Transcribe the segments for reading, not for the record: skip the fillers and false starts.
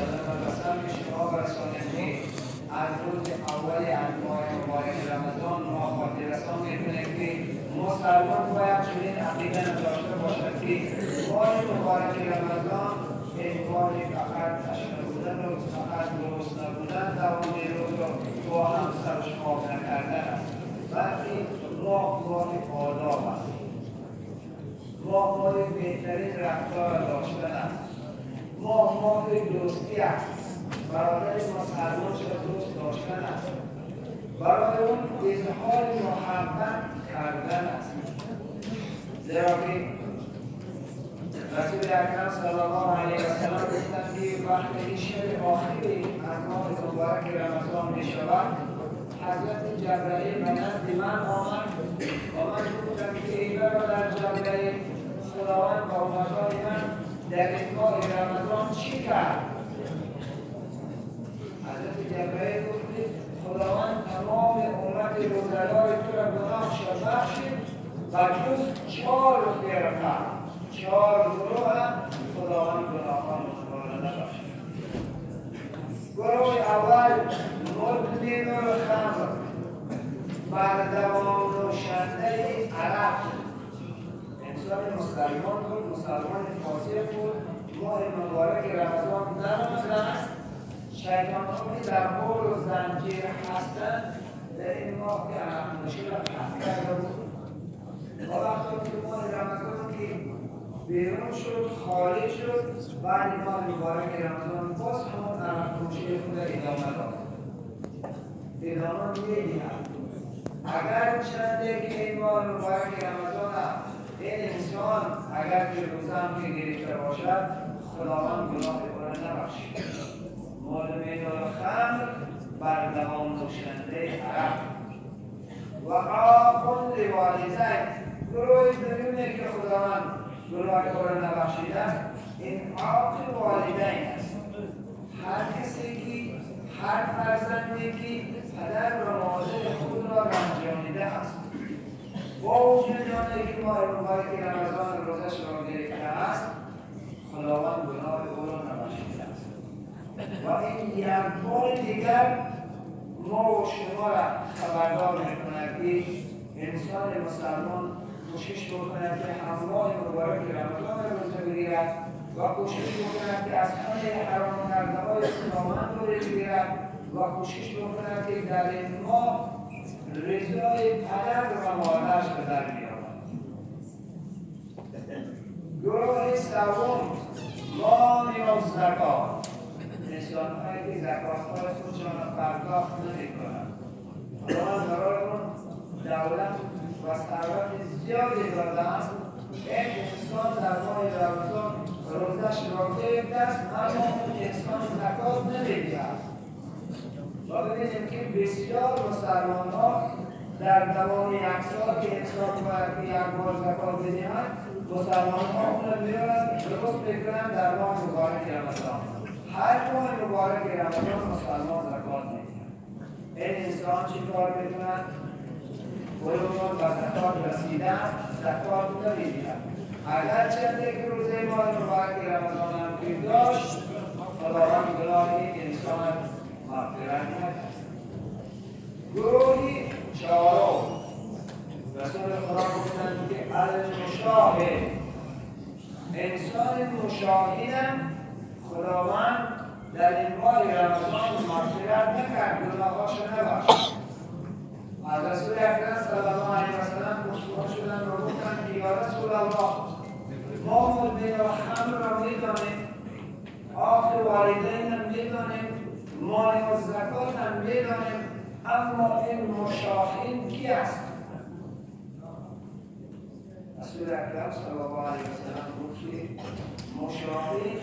وسلم و قسم به شما برسانیم که از روز اول از ماه مبارک رمضان ما خاطر رسان میکنیم که مسلمان باید چنین عقیده داشته باشد که ماه مبارک رمضان این ماه فقط تشنه بودن و فقط درست نبودن دوام روز رو با هم سر و شمار نکردن است، بلکه ماه آداب است، ماه بهترین رفتار داشتن است، ماه دوستی است، برادر مسلمان را دوست داشتن است، برای اون اظهار محبت کردن است. زیرا که رسول اکرم صلی الله علیه و سلم گفتند که وقتی شب آخری از ماه مبارک رمضان می شود، حضرت جبرئیل به نزد من آمد و من گفتم که ای برادر جبرئیل، خداوند با امتهای من در این ماه رمضان چی کرد؟ حضرت جبرئیل گفت خداوند تمام امت روزدار تو را گناهشان بخشید و جز 4 فرقه 4 گروه خداوند گناهان را نبخشید. گروه اول مدمن الخمر، بر دوام نوشنده عرق، انسان مسلمان بود، مسلمان فاسق بود، ماه مبارک رمضان درآمده است، شیطان‌ها که در بول و زنجیر هستند در این ماه که عرق نوشی را قطع کرده بود و وقتی که ماه رمضان که بیرون شد، خارج شد، بعد ماه مبارک رمضان باز همون عرق نوشی خود ادامه داد، ادامه می‌دهد. اگر چنده که این ماه مبارک رمضان این انسان اگر که روزه هم که گرفته باشد خداوند گناه او را نبخشید. مدمن الخمر، بر دوام نوشنده عرق و عاق لوالدین، گروه دومی که خداوند گناه او را نبخشیده است این عاق والدین است. هر کسی که هر فرزندی که پدر و مادر خود را رنجانیده است، با وجود آنکه که ماه مبارک رمضان روزش را گرفته است، خداوند گناه او را نبخشیده است. و این یک بار دیگر ما و شما را خبردار می‌کند که انسان مسلمان کوشش بکند که همراه مبارک رمضان روزه بگیرد و کوشش بکند که از همه حرام کرده‌های خداوند دوری بگیرد و کوشش بکند که در این ماه رضای پدر و مادرش به در بیاورد. گروه سوم مانع الزکات، انسان‌هایی که زکات‌های خودشان را پرداخت نمی‌کنند. خداوند برای اون دولت و ثروت زیادی داده است. این انسان در ماه رمضان روزش را گرفته است، اما اون انسان زکات نمی‌دهد. و ببینیم که بسیار مسلمان‌ها در دوام یک سال که انسان باید یک بار زکات بدهند، مسلمان‌ها اون را می‌برند درست بکنند در ماه مبارک رمضان. هر ماه مبارک رمضان مسلمان زکات می‌دهند. این انسان چی کار می‌کند؟ بلوغ و زکات رسیده است، زکات نمی‌دهد. اگر چنده که روزه ماه مبارک رمضان هم که داشت، خداوند گناه این انسان مغفرت نکرد. گروهی چهارم رسول خدا گفتند که المشاهد، انسان مشاهدم خداوند در این ماه رمضان مغفرت نکرد، گناهاشو نبخشید. از رسول اکرم صلی الله علیه و سلم پرسیده شدند و گفتند که یا رسول الله، ما مدمن الخمر را می‌دانیم، عاق والدین هم می‌دانیم، مانع الزکات هم می‌دانیم، اما این مشاهد کی است؟ رسول اکرم صلی الله علیه و سلم گفت که مشاهد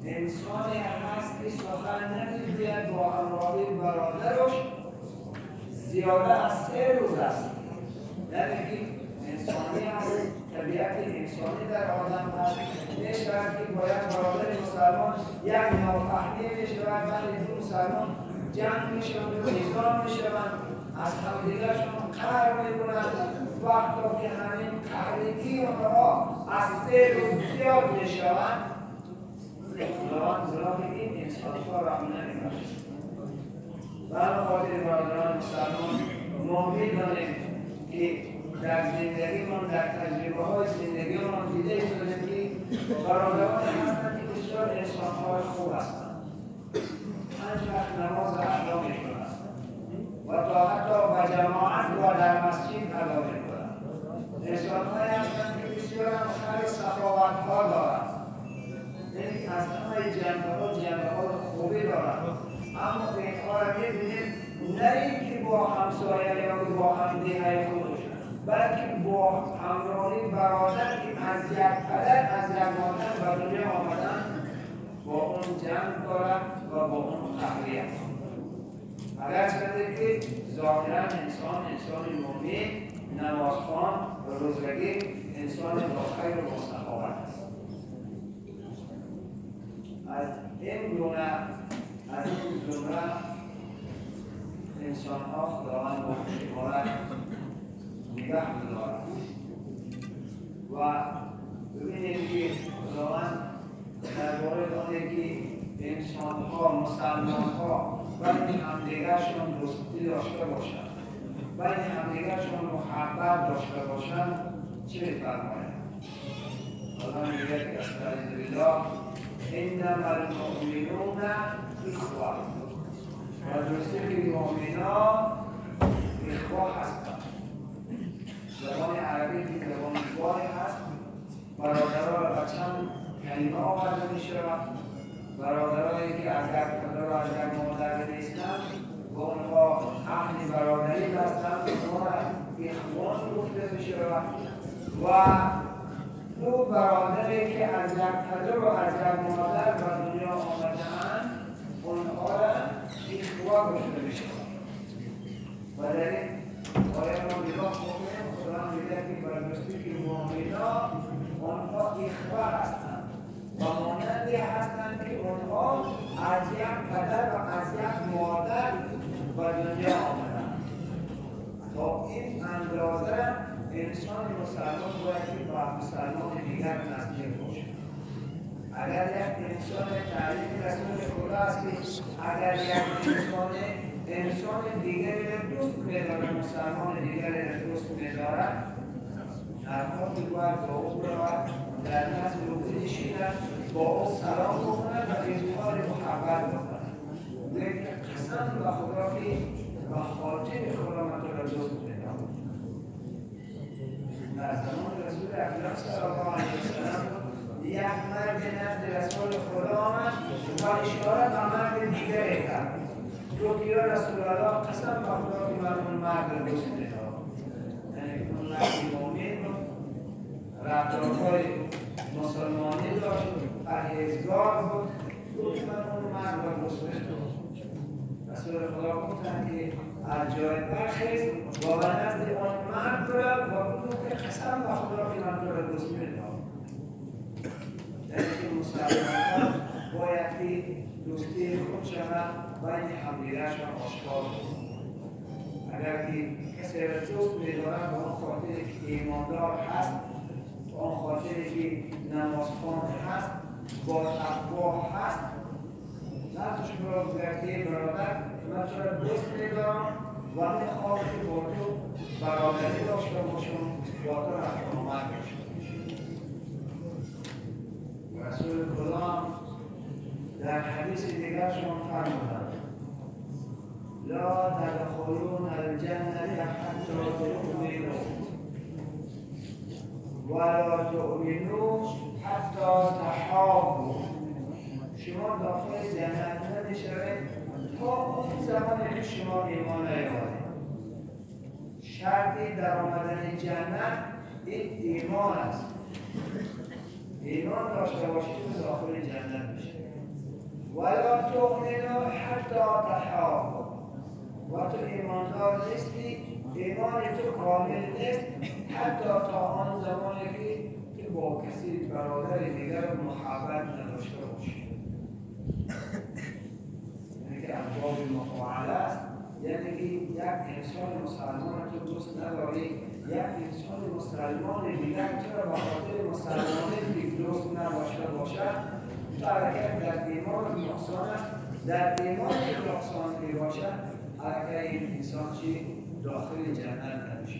انسانی هست که سخن نمی‌گوید با همراه برادرش زیاده از 3 روز است. یعنی که انسانی هست، طبیعت انسانی در آدم هست، می‌شود که باید برادر مسلمان یک نافهمی می‌شود، ولی دو مسلمان جنگ می‌شوند و نظام می‌شوند، از همدیگرشون قهر می‌کنند. وقتا که همین قهرگی آنها از 3 روز زیاد می‌شوند، خداوند گناه این انسان خدا رحم نمی‌بخشد. برای خاطر برادران مسلمان ما می‌دانیم که در زندگیمان، در تجربه‌های زندگیمان دیده شده که برادران هستند که بسیار انسان‌های خوب هستند. 5 وقت نماز ادا می‌کنند و تا حتی با جماعت و در مسجد ادا می‌کنند. انسان‌هایی هستند که بسیار خیر سخاوت‌ها دارند. یعنی از همه جنبه‌های خوبی دارند. اما به این کار می‌بینیم نه اینکه با همسایه یا با همدیگه خودشون، بلکه با همراهی برادر که از یک پدر از یک مادر به دنیا آمدن با اون جنگ دارد و با اون تحریه. اگرچه که ظاهرا انسان مومن، نمازخوان، روزگی انسان با خیر و با سخاوت است. از این زمره انسان‌ها خداوند با شمارت نگاه می‌دارد و ببینید که خداوند درباره آنه که انسان‌ها، مسلمان‌ها بین همدیگرشون دوستی داشته باشند، بین همدیگرشون محبت داشته باشند چه می‌فرماید؟ خداوند میگه که استعیذ بالله انما المؤمنون اخوة و درسته که مؤمنان اخوة هستند. زبان عربی که زبان اخوة هست، برادرها را چند کلمه آورده می‌شود. برادرهایی که از یک پدر و از یک مادر نیستند و آنها اهل برادری هستند، آنها را اخوان گفته می‌شود. و دو برادری که از یک پدر و از یک مادر به دنیا آمده‌اند آنها را اخوه گفته می‌شود. و در این آیه ما نگاه کنیم خدا میگه که برداشتی که مؤمنان آنها اخوه هستند و مانندی هستند که آنها از یک پدر و از یک مادر به دنیا آمده‌اند. تا این اندازه انسان مسلمان باید که با مسلمان دیگر نزدیک باشد. اگر یک انسان تعلیم رسول خدا است که اگر یک انسان دیگری را دوست می‌دارد، مسلمان دیگری را دوست می‌دارد، در حالی باید با او برود، در نزد او بنشیند، با او سلام بکند و اظهار محبت بکند. لیکن قسم به خدا که به خاطر خدا من تو را دوست می‌دارم. در زمان رسول اکرم صلی الله علیه وسلم یک مرد نزد رسول خدا آمد و اشاره به مرد دیگری کرد. گفت یا رسول الله قسم به خدا که من اون مرد را دوست می‌دارم. یعنی اون مرد مومن بود، رفتارهای مسلمانی داشت، پرهیزگار بود. گفت من اون مرد را دوست می‌دارم. رسول خدا گفتند که از جای برخیز و به نزد آن مرد برد و بگو که قسم به خدا که من تو را دوست می‌دارم. یعنی که مسلمان‌ها باید که دوستی خود شود بین همدیگرشان آشکار بود. اگر که کسی را دوست می‌دارد به آن خاطر که ایماندار هست، به آن خاطر که نمازخوان هست، با تقوا هست، نفسش را بگرده برادر من تو را دوست می‌دارم و می‌خوام که با تو برادری داشته باشم، با تو رحمت داشته باشم. رسول خدا در حدیث دیگرشون فرمودند لا تدخلون الجنة حتى تؤمنوا ولا تؤمنوا حتى تحابوا. شما داخل جنت نمی‌شوید تا اون زمانی که شما ایمان نیاورید. شرط در آمدن جنت این ایمان است. ایمان داشته باشید و داخل جنت بشید. ولا تؤمنوا حتی تحابوا. و تو ایماندار نیستی، ایمان تو کامل نیست حتی تا آن زمانی که با کسی برادر دیگر محبت نداشته باشی. یعنی که ابواب مفاعله است، یعنی که یک انسان مسلمان تو دوست نداری، یک انسان مسلمان دیگر تو را به خاطر مسلمانی که دوست نداشته باشد حرکت در ایمان نقصان است. در ایمان نقصان می باشد حرکت این انسان چی؟ داخل جنت نمیشه.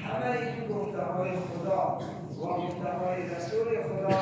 همه این گفته های خدا و گفته های رسول خدا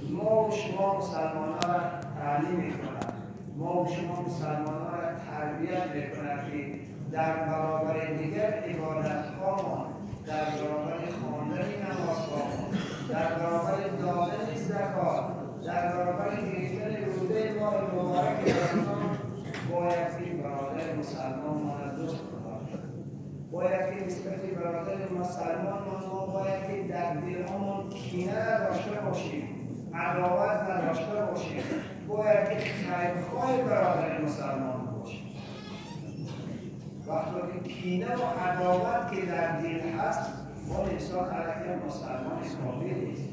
ما و شما مسلمان ها را تعلیم می کند، ما و شما مسلمان ها را تربیت می کند که در برابر دیگر عبادت هامان، در برابر خواندن نماز هامان، در برابر دادن زکات، در برابر گرفتن روزه ماه مبارک رمضان باید که برادر مسلمان ما را دوست کنیم. باید که نسبت برادر مسلمان ما باید که در دلمون کینه نداشته باشیم، عداوت نداشته باشیم. باید که خیرخواه برادر مسلمان باشیم. وقتی که کینه و عداوت که در دل هست، اون انسان علیه مسلمان کامل نیست.